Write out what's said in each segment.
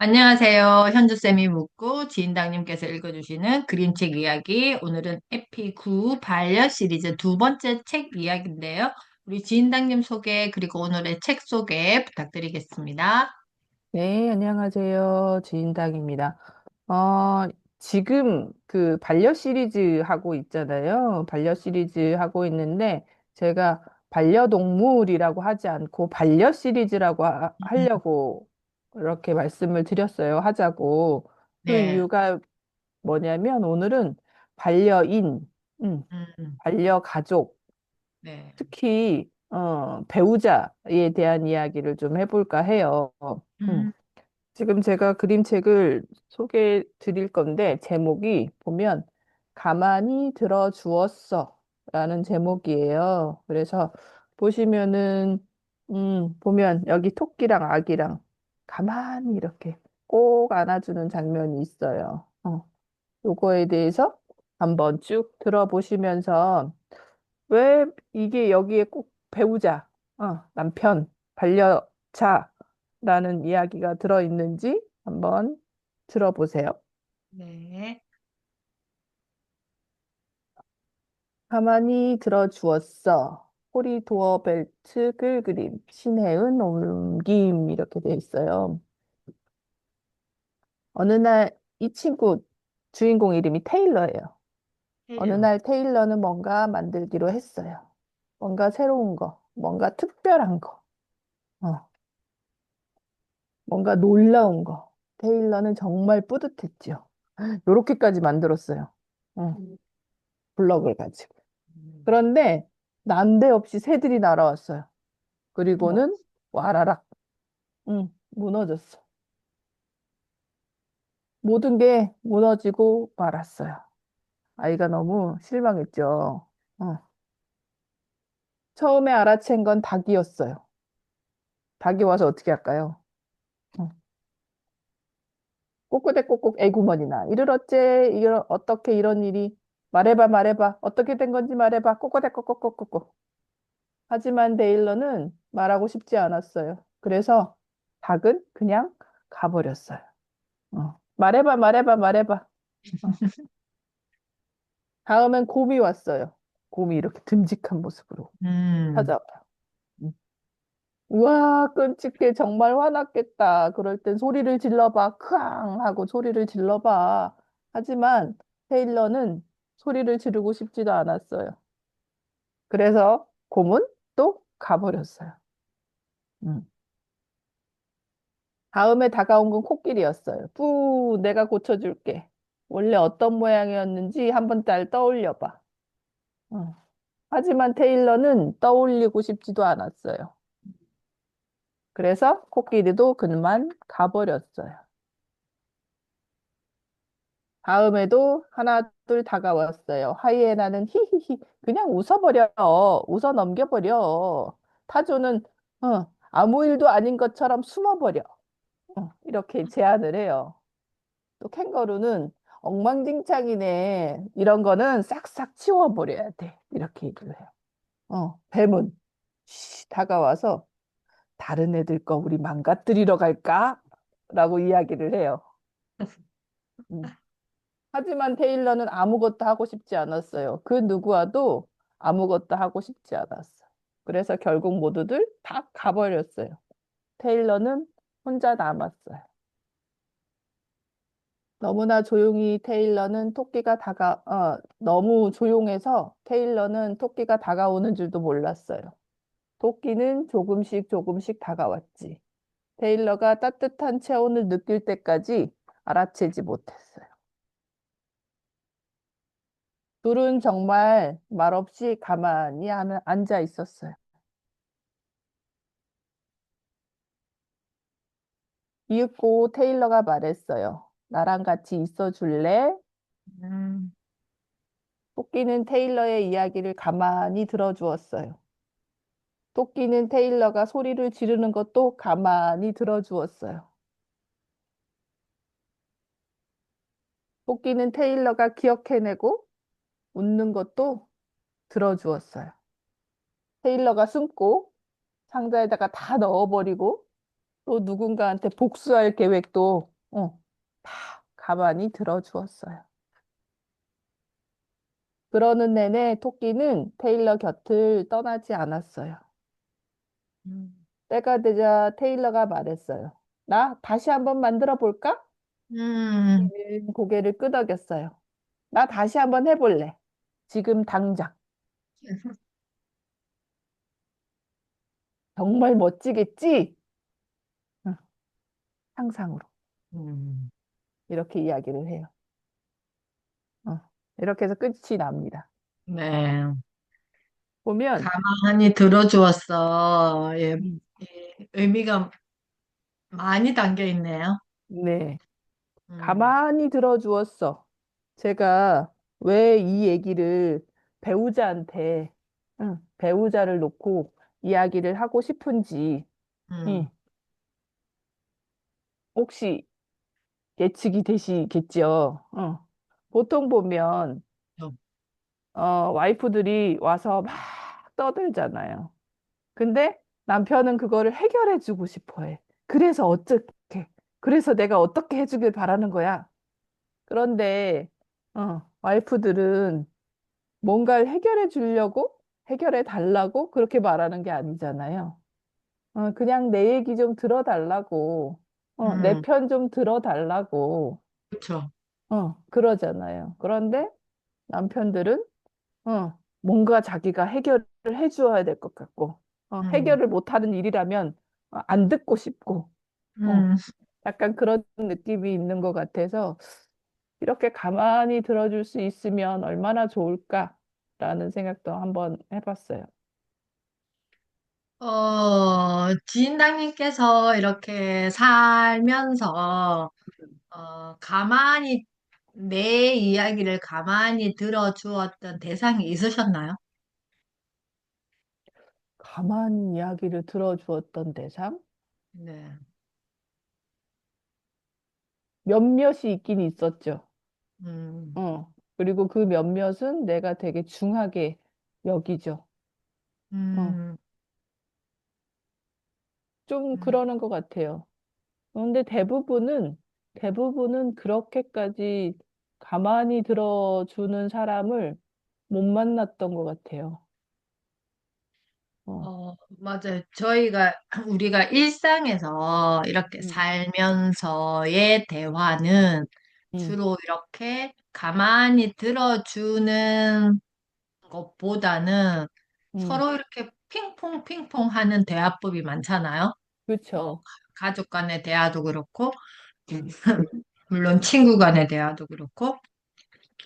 안녕하세요. 현주쌤이 묻고 지인당님께서 읽어주시는 그림책 이야기. 오늘은 에피9 반려 시리즈 두 번째 책 이야기인데요. 우리 지인당님 소개 그리고 오늘의 책 소개 부탁드리겠습니다. 네, 안녕하세요. 지인당입니다. 지금 그 반려 시리즈 하고 있잖아요. 반려 시리즈 하고 있는데 제가 반려동물이라고 하지 않고 반려 시리즈라고 하려고 이렇게 말씀을 드렸어요. 하자고. 그 네, 이유가 뭐냐면 오늘은 반려인, 음, 음, 반려가족, 네, 특히 배우자에 대한 이야기를 좀 해볼까 해요. 음. 음, 지금 제가 그림책을 소개해 드릴 건데, 제목이 보면, 가만히 들어주었어 라는 제목이에요. 그래서 보시면은, 보면 여기 토끼랑 아기랑 가만히 이렇게 꼭 안아주는 장면이 있어요. 요거에 대해서 한번 쭉 들어보시면서, 왜 이게 여기에 꼭 배우자, 남편, 반려자라는 이야기가 들어있는지 한번 들어보세요. 네, 가만히 들어주었어. 호리도어 벨트 끌그림, 신혜은 옮김 이렇게 돼 있어요. 어느 날 이 친구 주인공 이름이 테일러예요. 어느 테일러. 날 테일러는 뭔가 만들기로 했어요. 뭔가 새로운 거, 뭔가 특별한 거. 어. 뭔가 놀라운 거. 테일러는 정말 뿌듯했죠. 요렇게까지 만들었어요. 응, 블럭을 가지고. 음, 그런데 난데없이 새들이 날아왔어요. 어머, 그리고는 와라락, 무너졌어. 모든 게 무너지고 말았어요. 아이가 너무 실망했죠. 어. 처음에 알아챈 건 닭이었어요. 닭이 와서 어떻게 할까요? 어. 꼬꼬대꼬꼬 애구머니나 이를 어째 이런 어떻게 이런 일이 말해봐 말해봐 어떻게 된 건지 말해봐 꼬꼬대꼬꼬꼬꼬꼬. 하지만 데일러는 말하고 싶지 않았어요. 그래서 닭은 그냥 가버렸어요. 말해봐 말해봐 말해봐. 어. 다음엔 곰이 왔어요. 곰이 이렇게 듬직한 모습으로 음, 찾아와요. 음. 우와 끔찍해 정말 화났겠다. 그럴 땐 소리를 질러봐 크앙 하고 소리를 질러봐. 하지만 테일러는 소리를 지르고 싶지도 않았어요. 그래서 곰은 또 가버렸어요. 음. 다음에 다가온 건 코끼리였어요. 뿌, 내가 고쳐줄게. 원래 어떤 모양이었는지 한번 잘 떠올려봐. 어. 하지만 테일러는 떠올리고 싶지도 않았어요. 그래서 코끼리도 그만 가버렸어요. 다음에도 하나 둘 다가왔어요. 하이에나는 히히히 그냥 웃어버려. 웃어 넘겨버려. 타조는 아무 일도 아닌 것처럼 숨어버려. 이렇게 제안을 해요. 또 캥거루는 엉망진창이네. 이런 거는 싹싹 치워버려야 돼. 이렇게 얘기를 해요. 뱀은 다가와서 다른 애들 거 우리 망가뜨리러 갈까? 라고 이야기를 해요. 음. 하지만 테일러는 아무것도 하고 싶지 않았어요. 그 누구와도 아무것도 하고 싶지 않았어. 그래서 결국 모두들 다 가버렸어요. 테일러는 혼자 남았어요. 너무나 조용히 테일러는 너무 조용해서 테일러는 토끼가 다가오는 줄도 몰랐어요. 토끼는 조금씩 조금씩 다가왔지. 테일러가 따뜻한 체온을 느낄 때까지 알아채지 못했어요. 둘은 정말 말없이 가만히 앉아 있었어요. 이윽고 테일러가 말했어요. 나랑 같이 있어 줄래? 음, 토끼는 테일러의 이야기를 가만히 들어주었어요. 토끼는 테일러가 소리를 지르는 것도 가만히 들어주었어요. 토끼는 테일러가 기억해내고 웃는 것도 들어주었어요. 테일러가 숨고 상자에다가 다 넣어버리고 또 누군가한테 복수할 계획도 다 가만히 들어주었어요. 그러는 내내 토끼는 테일러 곁을 떠나지 않았어요. 음. 때가 되자 테일러가 말했어요. 나 다시 한번 만들어 볼까? 음. 토끼는 고개를 끄덕였어요. 나 다시 한번 해볼래. 지금 당장. 정말 멋지겠지? 응, 상상으로. 음. 이렇게 이야기를 해요. 어, 이렇게 해서 끝이 납니다. 네. 보면, 가만히 들어주었어. 예, 음, 의미가 많이 담겨 있네요. 네. 음. 가만히 들어주었어. 제가 왜 이 얘기를 배우자한테, 배우자를 놓고 이야기를 하고 싶은지, 음. 응, 혹시 예측이 되시겠죠? 보통 보면, 와이프들이 와서 막 떠들잖아요. 근데 남편은 그거를 해결해 주고 싶어 해. 그래서 어떻게, 그래서 내가 어떻게 해주길 바라는 거야. 그런데, 와이프들은 뭔가를 해결해 주려고, 해결해 달라고 그렇게 말하는 게 아니잖아요. 그냥 내 얘기 좀 들어달라고, 내 음. 편 좀 들어달라고, 그렇죠. 그러잖아요. 그런데 남편들은, 뭔가 자기가 해결을 해주어야 될 것 같고, 음. 해결을 못하는 일이라면 안 듣고 싶고, 어, 음. 약간 그런 느낌이 있는 것 같아서, 이렇게 가만히 들어줄 수 있으면 얼마나 좋을까라는 생각도 한번 해봤어요. 지인당님께서 이렇게 살면서, 가만히, 내 이야기를 가만히 들어주었던 대상이 있으셨나요? 가만히 이야기를 들어주었던 대상? 네. 몇몇이 있긴 있었죠. 음. 그리고 그 몇몇은 내가 되게 중하게 여기죠. 어, 음. 좀 음. 그러는 것 같아요. 그런데 대부분은 그렇게까지 가만히 들어주는 사람을 못 만났던 것 같아요. 어, 맞아요. 우리가 일상에서 이렇게 음, 살면서의 대화는 음, 주로 이렇게 가만히 들어주는 것보다는 음, 서로 이렇게 핑퐁 핑퐁 하는 대화법이 많잖아요. 뭐, 그렇죠. 가족 간의 대화도 그렇고, 음, 음, 물론 친구 간의 대화도 그렇고.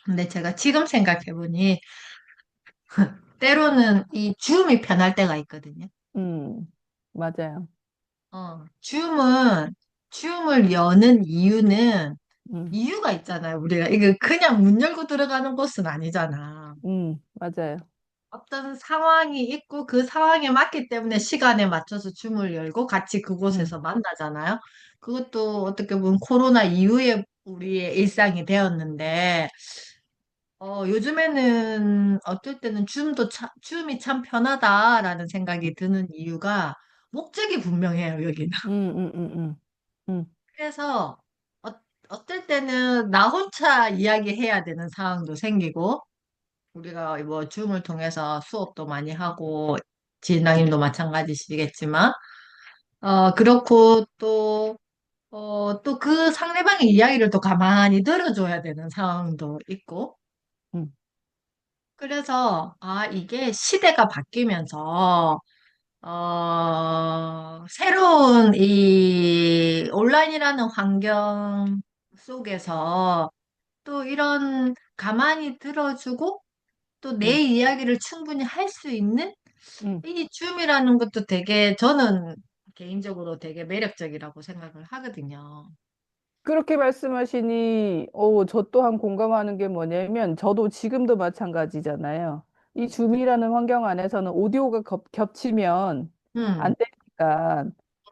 근데 제가 지금 생각해보니, 때로는 이 줌이 편할 때가 있거든요. 음, 맞아요. 줌을 여는 음, 이유가 있잖아요. 우리가 이거 그냥 문 열고 들어가는 곳은 아니잖아. 맞아요. 어떤 상황이 있고 그 상황에 맞기 때문에 시간에 맞춰서 줌을 열고 같이 음, 그곳에서 만나잖아요. 그것도 어떻게 보면 코로나 이후에 우리의 일상이 되었는데, 요즘에는 어떨 때는 줌이 참 편하다라는 생각이 드는 이유가 목적이 분명해요, 여기는. 음, 음, 음, 음, 음, 그래서 어, 어떨 때는 나 혼자 이야기해야 되는 상황도 생기고, 우리가 뭐 줌을 통해서 수업도 많이 하고, 지인당님도 마찬가지시겠지만, 그렇고 또 그 상대방의 이야기를 또 가만히 들어줘야 되는 상황도 있고, 음, 그래서, 이게 시대가 바뀌면서, 새로운 이 온라인이라는 환경 속에서 또 이런 가만히 들어주고 또 내 음, 이야기를 충분히 할 수 있는 음. 이 줌이라는 것도 되게 저는 개인적으로 되게 매력적이라고 생각을 하거든요. 그렇게 말씀하시니, 저 또한 공감하는 게 뭐냐면, 저도 지금도 마찬가지잖아요. 이 줌이라는 환경 안에서는 오디오가 겹치면 안 음, 되니까,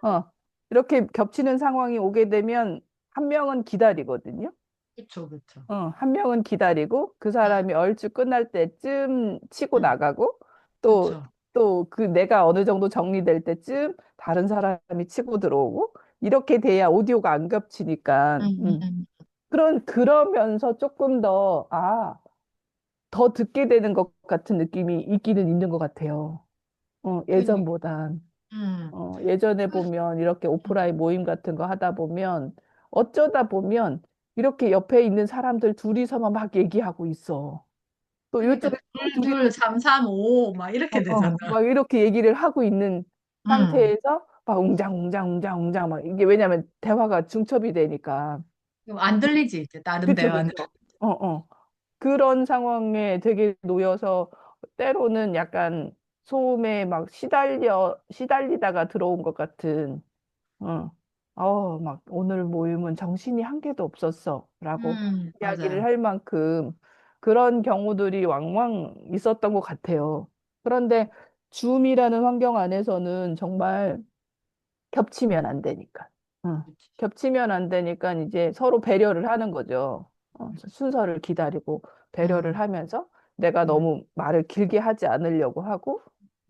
어, 이렇게 겹치는 상황이 오게 되면 한 명은 기다리거든요. 그쵸, 그쵸. 한 명은 기다리고 그 사람이 얼추 끝날 때쯤 치고 음, 나가고 또, 그쵸. 또 그 내가 어느 정도 정리될 때쯤 다른 사람이 치고 들어오고 이렇게 돼야 오디오가 안 겹치니까. 음, 음, 음. 그러면서 조금 더, 더 듣게 되는 것 같은 느낌이 있기는 있는 것 같아요. 그니, 예전보단. 음. 예전에 그, 보면 이렇게 음. 오프라인 모임 같은 거 하다 보면 어쩌다 보면 이렇게 옆에 있는 사람들 둘이서만 막 얘기하고 있어. 또 그러니까 이쪽에 또 둘이 22, 335, 막 이렇게 되잖아. 막 이렇게 얘기를 하고 있는 음. 상태에서 막 웅장웅장 막 이게 왜냐면 대화가 중첩이 되니까. 그럼 안 들리지, 이제 다른 그쵸, 대화는. 그쵸. 어, 어. 그런 상황에 되게 놓여서 때로는 약간 소음에 막 시달리다가 들어온 것 같은, 어, 막 오늘 모임은 정신이 한 개도 없었어. 라고 이야기를 맞아요. 할 만큼 그런 경우들이 왕왕 있었던 것 같아요. 그런데 줌이라는 환경 안에서는 정말 겹치면 안 되니까. 그치. 겹치면 안 되니까 이제 서로 배려를 하는 거죠. 순서를 기다리고 배려를 음, 하면서 내가 음, 너무 말을 길게 하지 않으려고 하고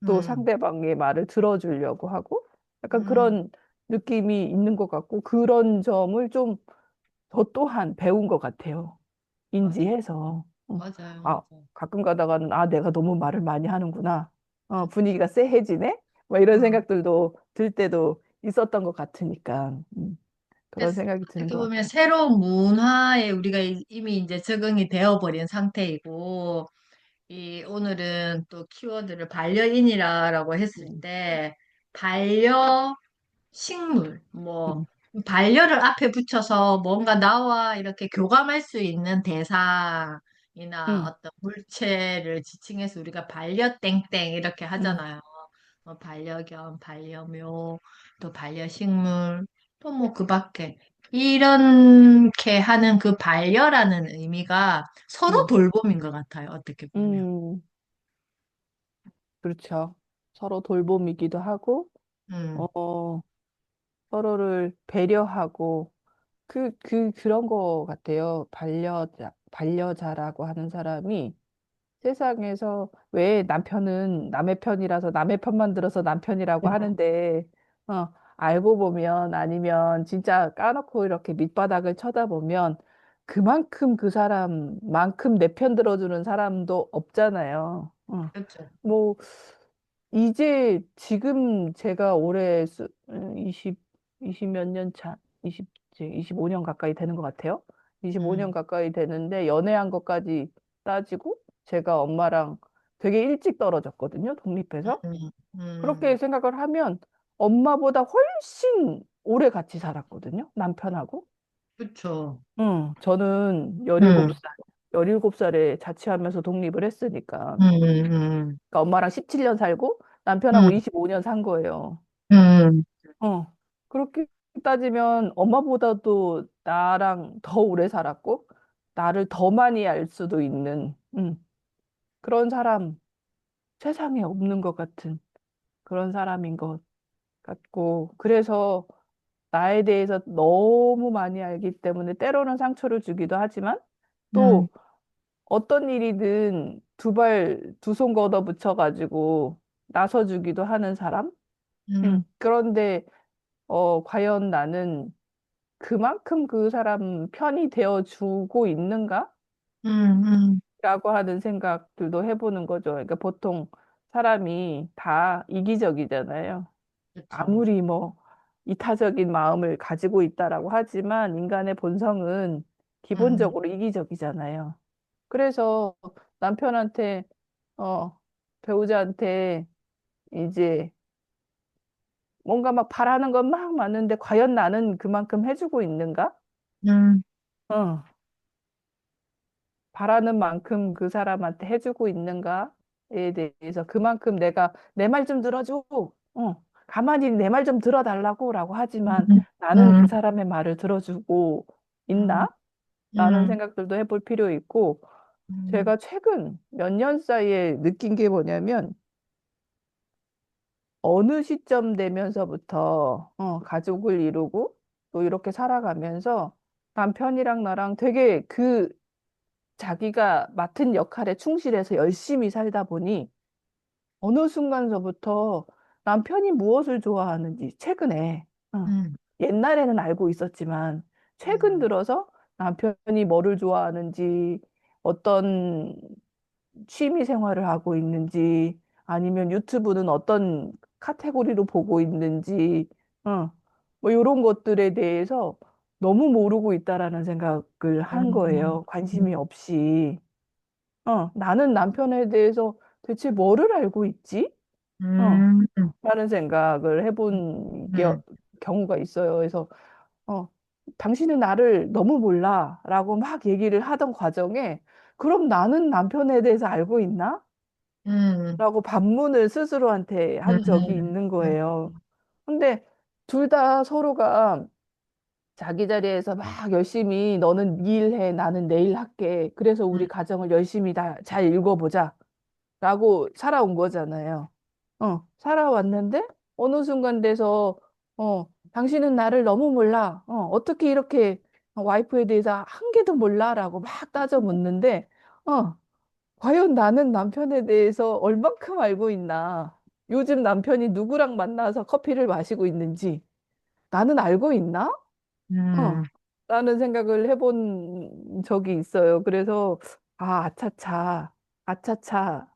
또 음, 상대방의 말을 들어주려고 하고 약간 음. 그런 느낌이 있는 것 같고 그런 점을 좀 저 또한 배운 것 같아요. 맞아. 인지해서. 맞아요. 아, 맞아요. 가끔 가다가는 내가 너무 말을 많이 하는구나. 분위기가 쎄해지네? 뭐 이런 어. 생각들도 들 때도 있었던 것 같으니까. 그런 그래서 생각이 드는 어떻게 것 보면 같아요. 새로운 문화에 우리가 이미 이제 적응이 되어버린 상태이고, 오늘은 또 키워드를 반려인이라고 했을 음, 때, 반려 식물, 뭐, 음, 반려를 앞에 붙여서 뭔가 나와 이렇게 교감할 수 있는 대상이나 음, 어떤 물체를 지칭해서 우리가 반려땡땡 이렇게 음, 하잖아요. 뭐 반려견, 반려묘, 또 반려식물, 또 뭐 그 밖에. 이렇게 하는 그 반려라는 의미가 서로 음, 돌봄인 것 같아요. 어떻게 보면. 음, 그렇죠. 서로 돌봄이기도 하고, 음, 어, 서로를 배려하고, 그런 거 같아요. 반려자라고 하는 사람이 세상에서 왜 남편은 남의 편이라서 남의 편만 들어서 남편이라고 하는데, 알고 보면 아니면 진짜 까놓고 이렇게 밑바닥을 쳐다보면 그만큼 그 사람만큼 내 편 들어주는 사람도 없잖아요. 그렇죠. 뭐, 이제 지금 제가 올해 20, 20 몇 년 차, 25년 가까이 되는 것 같아요. 25년 음, 가까이 되는데 연애한 것까지 따지고 제가 엄마랑 되게 일찍 떨어졌거든요. 독립해서. 음, 그렇게 음, 생각을 하면 엄마보다 훨씬 오래 같이 살았거든요. 남편하고. 그렇죠. 저는 음, 17살에 자취하면서 독립을 했으니까. 음, 그러니까 엄마랑 17년 살고 남편하고 음, 25년 산 거예요. 음, 어. 그렇게 따지면 엄마보다도 나랑 더 오래 살았고, 나를 더 많이 알 수도 있는, 그런 사람 세상에 없는 것 같은 그런 사람인 것 같고, 그래서 나에 대해서 너무 많이 알기 때문에 때로는 상처를 주기도 하지만, 음, 또 어떤 일이든 두 손 걷어 붙여가지고 나서주기도 하는 사람? 음, 그런데, 과연 나는 그만큼 그 사람 편이 되어 주고 있는가? 음, 라고 하는 생각들도 해보는 거죠. 그러니까 보통 사람이 다 이기적이잖아요. 그렇죠. 아무리 뭐 이타적인 마음을 가지고 있다라고 하지만 인간의 본성은 음, 기본적으로 이기적이잖아요. 그래서 남편한테, 어, 배우자한테 이제 뭔가 막 바라는 건 막 많은데 과연 나는 그만큼 해주고 있는가? 음, 어. 바라는 만큼 그 사람한테 해주고 있는가에 대해서 그만큼 내가 내 말 좀 들어줘. 가만히 내 말 좀 들어달라고라고 하지만 음, 나는 그 음, 사람의 말을 들어주고 음, 있나? 라는 음, 생각들도 해볼 필요 있고 음, 제가 최근 몇 년 사이에 느낀 게 뭐냐면 어느 시점 되면서부터 가족을 이루고 또 이렇게 살아가면서 남편이랑 나랑 되게 자기가 맡은 역할에 충실해서 열심히 살다 보니 어느 순간서부터 남편이 무엇을 좋아하는지 최근에 음. 옛날에는 알고 있었지만 최근 음, 들어서 남편이 뭐를 좋아하는지, 어떤 취미 생활을 하고 있는지, 아니면 유튜브는 어떤 카테고리로 보고 있는지, 뭐 이런 것들에 대해서 너무 모르고 있다라는 생각을 한 음, 거예요. 관심이 없이. 나는 남편에 대해서 대체 뭐를 알고 있지? 어, 음, 음, 라는 생각을 해본 음, 경우가 있어요. 그래서, 어, 당신은 나를 너무 몰라. 라고 막 얘기를 하던 과정에, 그럼 나는 남편에 대해서 알고 있나? 음, 라고 반문을 스스로한테 한 적이 있는 음, 거예요. 근데 둘 다 서로가 자기 자리에서 막 열심히 너는 이 일 해, 나는 내일 할게. 그래서 우리 음, 가정을 열심히 다 잘 읽어보자. 라고 살아온 거잖아요. 살아왔는데 어느 순간 돼서 당신은 나를 너무 몰라. 어떻게 이렇게 와이프에 대해서 한 개도 몰라? 라고 막 따져 묻는데 과연 나는 남편에 대해서 얼만큼 알고 있나? 요즘 남편이 누구랑 만나서 커피를 마시고 있는지 나는 알고 있나? 어, 음, 라는 생각을 해본 적이 있어요. 그래서 아차차, 아차차.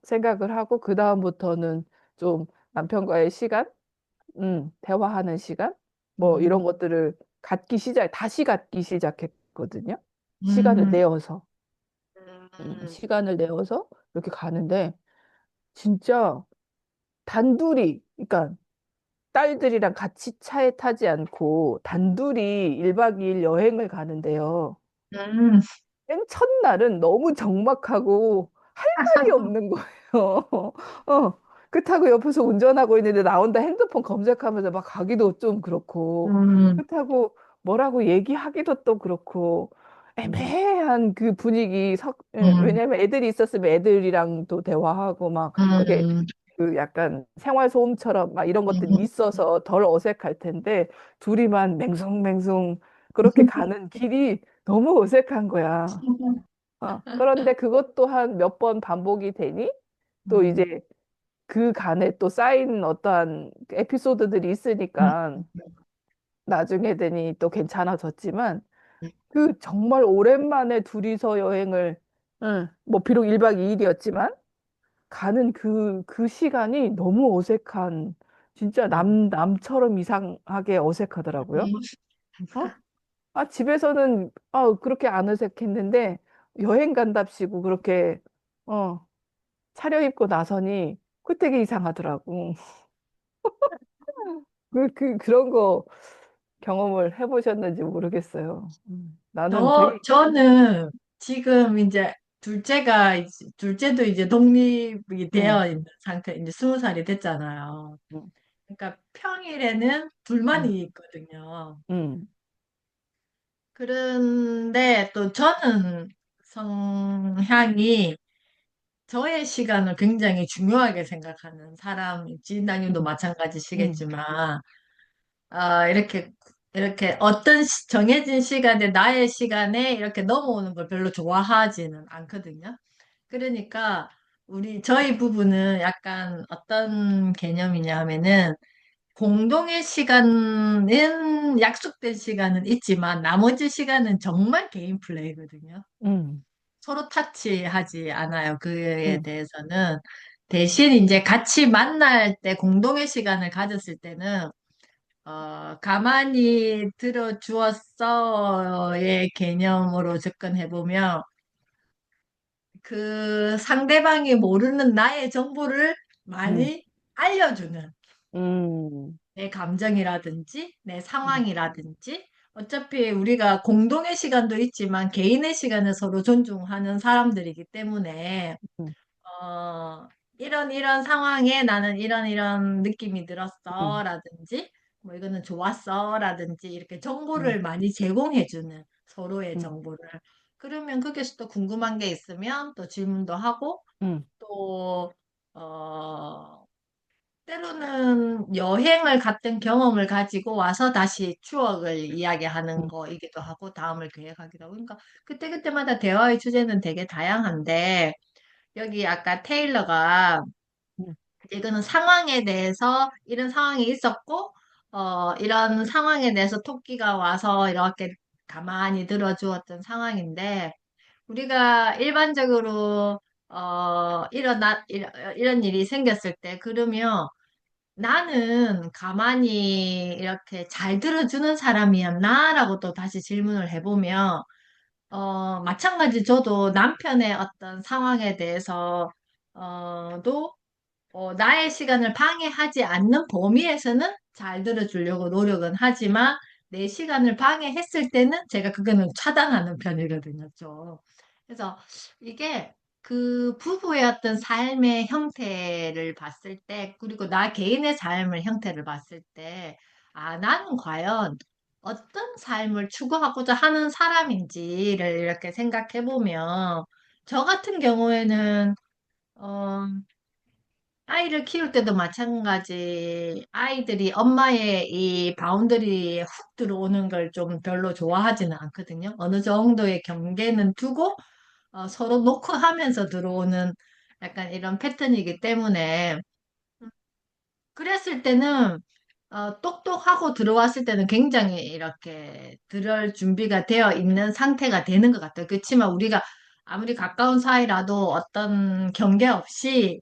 생각을 하고 그다음부터는 좀 남편과의 시간, 대화하는 시간, 뭐 음, 이런 것들을 다시 갖기 시작했거든요. 시간을 음, 내어서, 음, 시간을 내어서 이렇게 가는데 진짜 단둘이, 그러니까 딸들이랑 같이 차에 타지 않고 단둘이 1박 2일 여행을 가는데요. 음, 맨 첫날은 너무 적막하고 할 말이 없는 거예요. 그렇다고 옆에서 운전하고 있는데 나 혼자 핸드폰 검색하면서 막 가기도 좀 그렇고, 음, 그렇다고 뭐라고 얘기하기도 또 그렇고, 애매한 그 분위기, 음, 왜냐면 애들이 있었으면 애들이랑 또 대화하고 막, 이렇게 음, 그 약간 생활소음처럼 막 이런 것들이 음, 있어서 덜 어색할 텐데, 둘이만 맹숭맹숭 그렇게 가는 길이 너무 어색한 거야. 그런데 그것 또한 몇 번 반복이 되니 또 음, 이제 그 간에 또 쌓인 어떠한 에피소드들이 음, 있으니까 나중에 되니 또 괜찮아졌지만 그 정말 오랜만에 둘이서 여행을 뭐 비록 1박 2일이었지만 가는 그 시간이 너무 어색한 진짜 음, 남처럼 이상하게 어색하더라고요. 음. 어? 집에서는 그렇게 안 어색했는데 여행 간답시고 그렇게 어, 차려입고 나서니 그 되게 이상하더라고. 그런 거 경험을 해보셨는지 모르겠어요. 나는 되게, 저는 지금 이제 둘째도 이제 독립이 음, 되어 있는 상태, 이제 20살이 됐잖아요. 음, 그러니까 평일에는 음, 둘만이 있거든요. 음, 그런데 또 저는 성향이 저의 시간을 굉장히 중요하게 생각하는 사람, 지인당님도 음, 음, 마찬가지시겠지만, 이렇게 어떤 정해진 시간에, 나의 시간에 이렇게 넘어오는 걸 별로 좋아하지는 않거든요. 그러니까, 저희 부부는 약간 어떤 개념이냐 하면은, 공동의 시간은, 약속된 시간은 있지만, 나머지 시간은 정말 개인 플레이거든요. 음, 서로 타치하지 않아요. 그에 음, 대해서는. 대신 이제 같이 만날 때, 공동의 시간을 가졌을 때는, 가만히 들어주었어의 개념으로 접근해보면, 그 상대방이 모르는 나의 정보를 음, 많이 알려주는 음, 내 감정이라든지, 내 음, 상황이라든지, 어차피 우리가 공동의 시간도 있지만 개인의 시간을 서로 존중하는 사람들이기 때문에, 음, 어, 이런 상황에 나는 이런 느낌이 음, 들었어, 라든지, 뭐 이거는 좋았어, 라든지, 이렇게 음, 정보를 많이 제공해주는 서로의 음, 정보를. 그러면 거기서 또 궁금한 게 있으면 또 질문도 하고, 음, 또, 때로는 여행을 갔던 경험을 가지고 와서 다시 추억을 이야기하는 음, 거이기도 하고, 다음을 계획하기도 하고. 그러니까 그때그때마다 대화의 주제는 되게 다양한데, 여기 아까 테일러가 음, 이거는 상황에 대해서 이런 상황이 있었고, 이런 상황에 대해서 토끼가 와서 이렇게 가만히 들어주었던 상황인데, 우리가 일반적으로, 이런 일이 생겼을 때, 그러면 나는 가만히 이렇게 잘 들어주는 사람이었나? 라고 또 다시 질문을 해보면, 마찬가지 저도 남편의 어떤 상황에 대해서, 나의 시간을 방해하지 않는 범위에서는 잘 들어주려고 노력은 하지만 내 시간을 방해했을 때는 제가 그거는 차단하는 편이거든요, 좀. 그래서 이게 그 부부의 어떤 삶의 형태를 봤을 때, 그리고 나 개인의 삶의 형태를 봤을 때, 아, 나는 과연 어떤 삶을 추구하고자 하는 사람인지를 이렇게 생각해 보면, 저 같은 경우에는, 어, 아이를 키울 때도 마찬가지. 아이들이 엄마의 이 바운더리에 훅 들어오는 걸 좀 별로 좋아하지는 않거든요. 어느 정도의 경계는 두고 서로 놓고 하면서 들어오는 약간 이런 패턴이기 때문에 그랬을 때는 똑똑하고 들어왔을 때는 굉장히 이렇게 들을 준비가 되어 있는 상태가 되는 것 같아요. 그렇지만 우리가 아무리 가까운 사이라도 어떤 경계 없이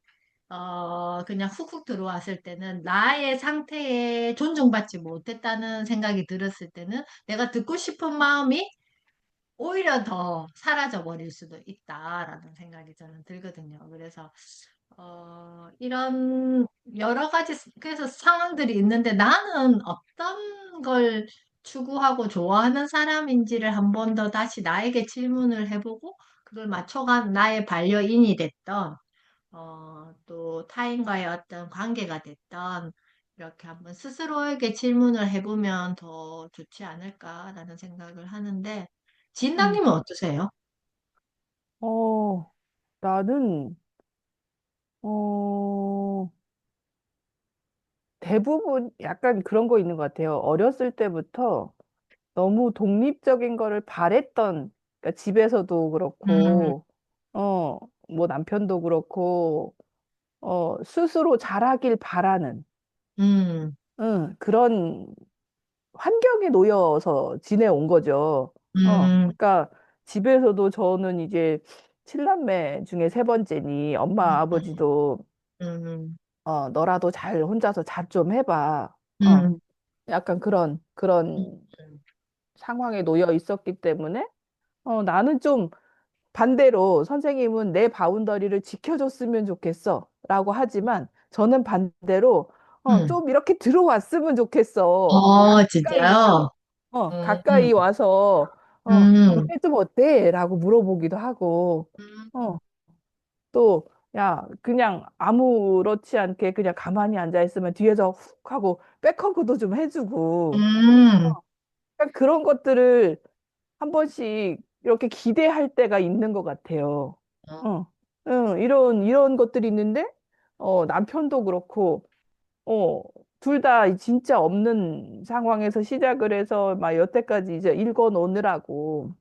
그냥 훅훅 들어왔을 때는 나의 상태에 존중받지 못했다는 생각이 들었을 때는 내가 듣고 싶은 마음이 오히려 더 사라져 버릴 수도 있다라는 생각이 저는 들거든요. 그래서 이런 여러 가지 그래서 상황들이 있는데 나는 어떤 걸 추구하고 좋아하는 사람인지를 한 번 더 다시 나에게 질문을 해보고 그걸 맞춰간 나의 반려인이 됐던 또 타인과의 어떤 관계가 됐던 이렇게 한번 스스로에게 질문을 해보면 더 좋지 않을까라는 생각을 하는데 음. 진당님은 어떠세요? 어, 나는, 어, 대부분 약간 그런 거 있는 것 같아요. 어렸을 때부터 너무 독립적인 거를 바랬던, 그러니까 집에서도 음, 그렇고, 어, 뭐 남편도 그렇고, 스스로 잘하길 바라는, 음, 그런 환경에 놓여서 지내온 거죠. 음, 그러니까 집에서도 저는 이제 칠남매 중에 세 번째니 엄마 음, 아버지도 음, 너라도 잘 혼자서 잘 좀 해봐. 음, 약간 그런 상황에 놓여 있었기 때문에 나는 좀 반대로 선생님은 내 바운더리를 지켜줬으면 좋겠어. 라고 하지만 저는 반대로 음. 좀 이렇게 들어왔으면 좋겠어. 가까이, 진짜요? 가까이 와서 음, 너네 좀 어때? 라고 물어보기도 하고 음, 어, 또 야, 그냥 아무렇지 않게 그냥 가만히 앉아 있으면 뒤에서 훅 하고 백허그도 좀 해주고 음, 그러니까 그런 것들을 한 번씩 이렇게 기대할 때가 있는 것 같아요. 어, 어, 이런 것들이 있는데, 남편도 그렇고, 어, 둘 다 진짜 없는 상황에서 시작을 해서 막 여태까지 이제 읽어 놓느라고,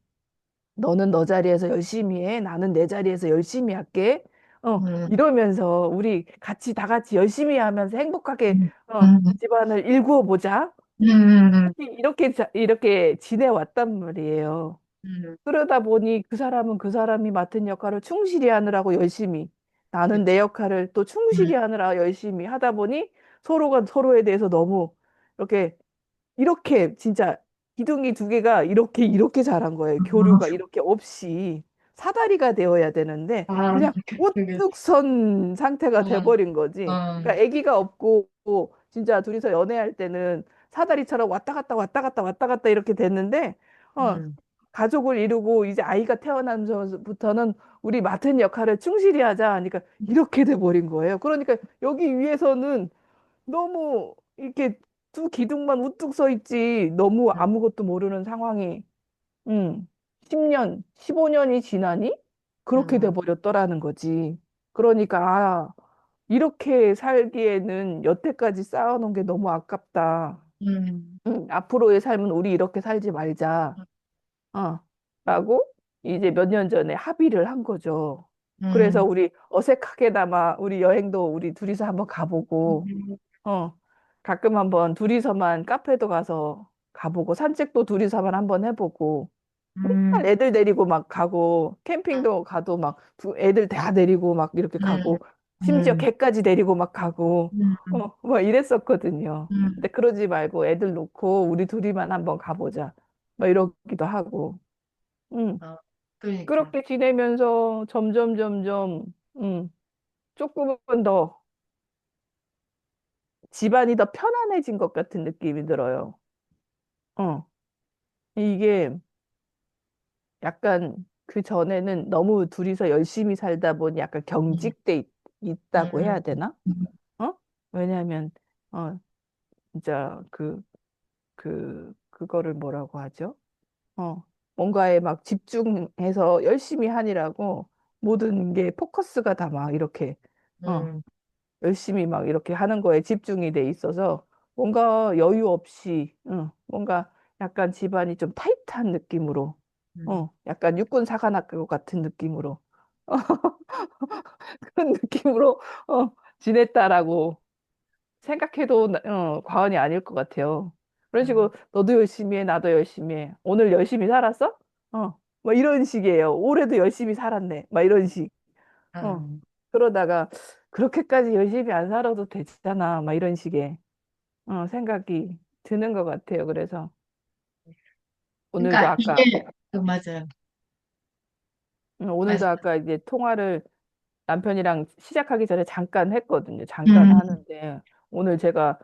너는 너 자리에서 열심히 해. 나는 내 자리에서 열심히 할게. 음, 이러면서 우리 같이 다 같이 열심히 하면서 행복하게, 음, 음, 집안을 일구어 보자. 음, 이렇게 지내왔단 말이에요. 음, 그러다 보니 그 사람은 그 사람이 맡은 역할을 충실히 하느라고 열심히, 나는 내 그치. 역할을 또 음, 충실히 하느라 열심히 하다 보니 서로가 서로에 대해서 너무 이렇게 진짜 기둥이 두 개가 이렇게 자란 거예요. 교류가 이렇게 없이 사다리가 되어야 되는데 그냥 그게, 우뚝 선 상태가 어, 돼버린 거지. 어, 그러니까 아기가 없고 진짜 둘이서 연애할 때는 사다리처럼 왔다 갔다 왔다 갔다 왔다 갔다 이렇게 됐는데 음, 가족을 이루고 이제 아이가 태어나면서부터는 우리 맡은 역할을 충실히 하자 하니까 이렇게 돼버린 거예요. 그러니까 여기 위에서는 너무 이렇게 두 기둥만 우뚝 서 있지 너무 아무것도 모르는 상황이 10년, 15년이 지나니 그렇게 돼 음, 버렸더라는 거지. 그러니까 이렇게 살기에는 여태까지 쌓아놓은 게 너무 아깝다. 음, 앞으로의 삶은 우리 이렇게 살지 말자. 어, 라고 이제 몇 년 전에 합의를 한 거죠. 그래서 음, 우리 어색하게나마 우리 여행도 우리 둘이서 한번 가보고 음, 어. 가끔 한번 둘이서만 카페도 가서 가보고 산책도 둘이서만 한번 해보고 맨날 음, 애들 데리고 막 가고 캠핑도 가도 막 애들 다 데리고 막 이렇게 음, 가고 심지어 음, 개까지 데리고 막 가고 음, 막 이랬었거든요. 음. 근데 그러지 말고 애들 놓고 우리 둘이만 한번 가보자. 막 이러기도 하고. 음. 어, 그러니까. 그렇게 지내면서 점점 점점 조금은 더 집안이 더 편안해진 것 같은 느낌이 들어요. 어. 이게 약간 그 전에는 너무 둘이서 열심히 살다 보니 약간 음, 있다고 해야 음, 되나? 음, 어? 왜냐하면 진짜 그거를 뭐라고 하죠? 어 뭔가에 막 집중해서 열심히 하느라고 모든 게 포커스가 다 막 이렇게 어 음, 열심히 막 이렇게 하는 거에 집중이 돼 있어서 뭔가 여유 없이 뭔가 약간 집안이 좀 타이트한 느낌으로 음, 약간 육군 사관학교 같은 느낌으로 그런 느낌으로 지냈다라고 생각해도 과언이 아닐 것 같아요. 그런 음, 식으로 너도 열심히 해, 나도 열심히 해. 오늘 열심히 살았어? 뭐 이런 식이에요. 올해도 열심히 살았네. 막 이런 식. 어. 음. 그러다가 그렇게까지 열심히 안 살아도 되잖아. 막 이런 식의 생각이 드는 것 같아요. 그래서 오늘도 그러니까 아까 이게 맞아요. 오늘도 말씀. 아까 이제 통화를 남편이랑 시작하기 전에 잠깐 했거든요. 잠깐 음, 하는데 오늘 제가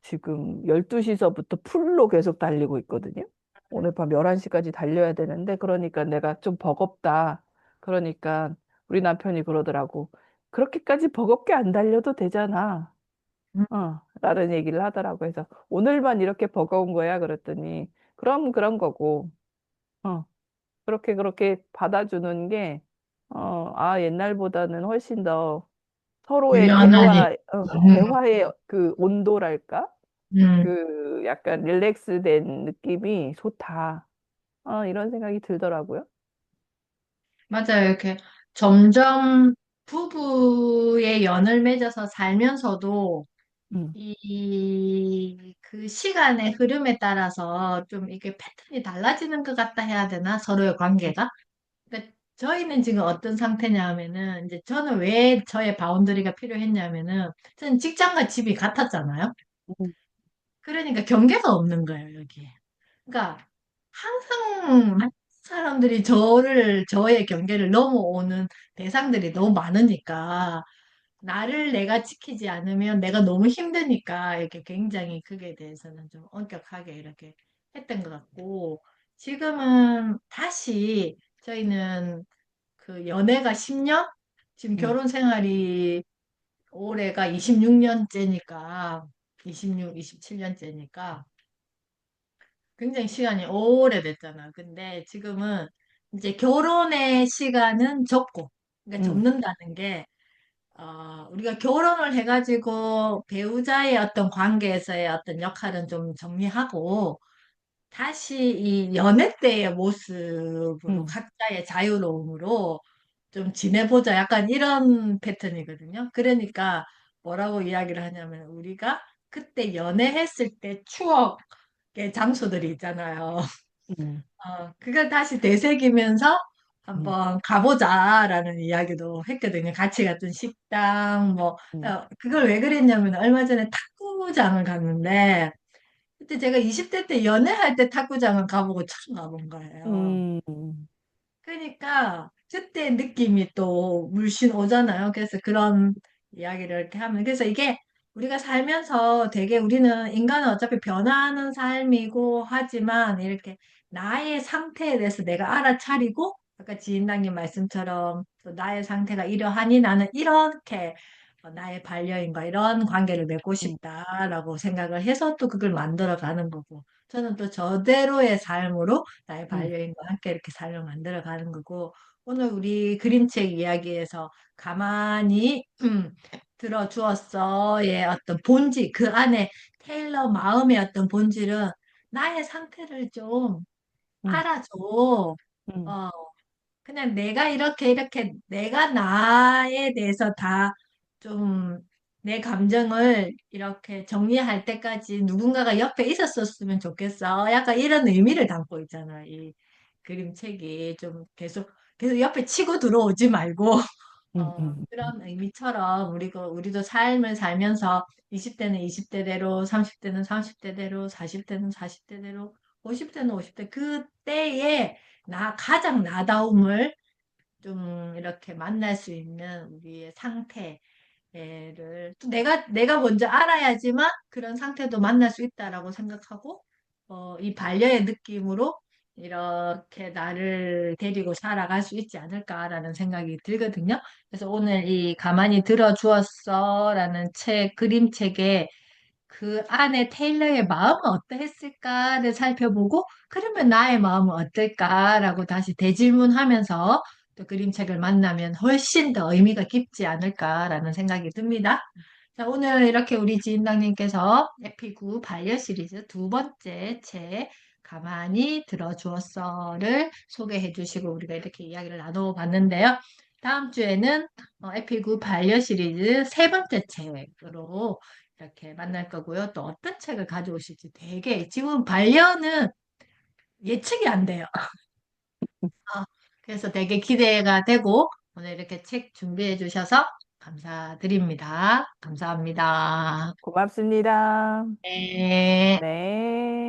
지금 12시서부터 풀로 계속 달리고 있거든요. 오늘 밤 11시까지 달려야 되는데 그러니까 내가 좀 버겁다. 그러니까 우리 남편이 그러더라고. 그렇게까지 버겁게 안 달려도 되잖아. 음, 라는 얘기를 하더라고. 그래서 오늘만 이렇게 버거운 거야. 그랬더니 그럼 그런 거고. 어, 그렇게 받아주는 게 옛날보다는 훨씬 더 서로의 유연하니. 대화의 그 온도랄까? 음, 그 약간 릴렉스된 느낌이 좋다. 이런 생각이 들더라고요. 맞아요. 이렇게 점점 부부의 연을 맺어서 살면서도 음, 그 시간의 흐름에 따라서 좀 이게 패턴이 달라지는 것 같다 해야 되나? 서로의 관계가? 그러니까 저희는 지금 어떤 상태냐 하면은, 이제 저는 왜 저의 바운더리가 필요했냐면은, 저는 직장과 집이 같았잖아요. 음, 그러니까 경계가 없는 거예요, 여기에. 그러니까 항상 많은 사람들이 저의 경계를 넘어오는 대상들이 너무 많으니까, 나를 내가 지키지 않으면 내가 너무 힘드니까 이렇게 굉장히 그게 대해서는 좀 엄격하게 이렇게 했던 것 같고, 지금은 다시 저희는 그 연애가 10년? 지금 음, 결혼 생활이 올해가 26년째니까, 27년째니까 굉장히 시간이 오래됐잖아. 근데 지금은 이제 결혼의 시간은 적고, 그러니까 음, 접는다는 게 우리가 결혼을 해가지고 배우자의 어떤 관계에서의 어떤 역할은 좀 정리하고 다시 이 연애 때의 모습으로 음, 각자의 자유로움으로 좀 지내보자. 약간 이런 패턴이거든요. 그러니까 뭐라고 이야기를 하냐면 우리가 그때 연애했을 때 추억의 장소들이 있잖아요. 음, 그걸 다시 되새기면서 음, 한번 가보자라는 이야기도 했거든요. 같이 갔던 식당, 뭐, 음, 그걸 왜 그랬냐면 얼마 전에 탁구장을 갔는데, 그때 제가 20대 때 연애할 때 탁구장을 가보고 처음 가본 거예요. 음, 그러니까 그때 느낌이 또 물씬 오잖아요. 그래서 그런 이야기를 이렇게 하면 그래서 이게 우리가 살면서 되게 우리는 인간은 어차피 변화하는 삶이고 하지만 이렇게 나의 상태에 대해서 내가 알아차리고 아까 지인장님 말씀처럼 또 나의 상태가 이러하니 나는 이렇게 나의 반려인과 이런 관계를 맺고 음, 싶다라고 생각을 해서 또 그걸 만들어 가는 거고 저는 또 저대로의 삶으로 나의 음, 반려인과 함께 이렇게 삶을 만들어 가는 거고, 오늘 우리 그림책 이야기에서 가만히 들어주었어의 어떤 본질, 그 안에 테일러 마음의 어떤 본질은 나의 상태를 좀 음, 알아줘. 음, 어, 그냥 내가 이렇게 내가 나에 대해서 다 좀 내 감정을 이렇게 정리할 때까지 누군가가 옆에 있었었으면 좋겠어. 약간 이런 의미를 담고 있잖아. 이 그림책이 좀 계속 옆에 치고 들어오지 말고, 그런 의미처럼 우리도 삶을 살면서 20대는 20대대로, 30대는 30대대로, 40대는 40대대로, 50대는 50대, 그때의 가장 나다움을 좀 이렇게 만날 수 있는 우리의 상태를 또 내가 먼저 알아야지만 그런 상태도 만날 수 있다라고 생각하고, 이 반려의 느낌으로 이렇게 나를 데리고 살아갈 수 있지 않을까라는 생각이 들거든요. 그래서 오늘 이 가만히 들어주었어라는 그림책에 그 안에 테일러의 마음은 어떠했을까를 살펴보고, 그러면 나의 마음은 어떨까라고 다시 되질문하면서 또 그림책을 만나면 훨씬 더 의미가 깊지 않을까라는 생각이 듭니다. 자, 오늘 이렇게 우리 지인당님께서 에피구 반려 시리즈 두 번째 책 가만히 들어주었어를 소개해 주시고 우리가 이렇게 이야기를 나눠봤는데요. 다음 주에는 에피구 반려 시리즈 세 번째 책으로 이렇게 만날 거고요. 또 어떤 책을 가져오실지 되게 지금 반려는 예측이 안 돼요. 그래서 되게 기대가 되고 오늘 이렇게 책 준비해 주셔서 감사드립니다. 감사합니다. 고맙습니다. 네. 네.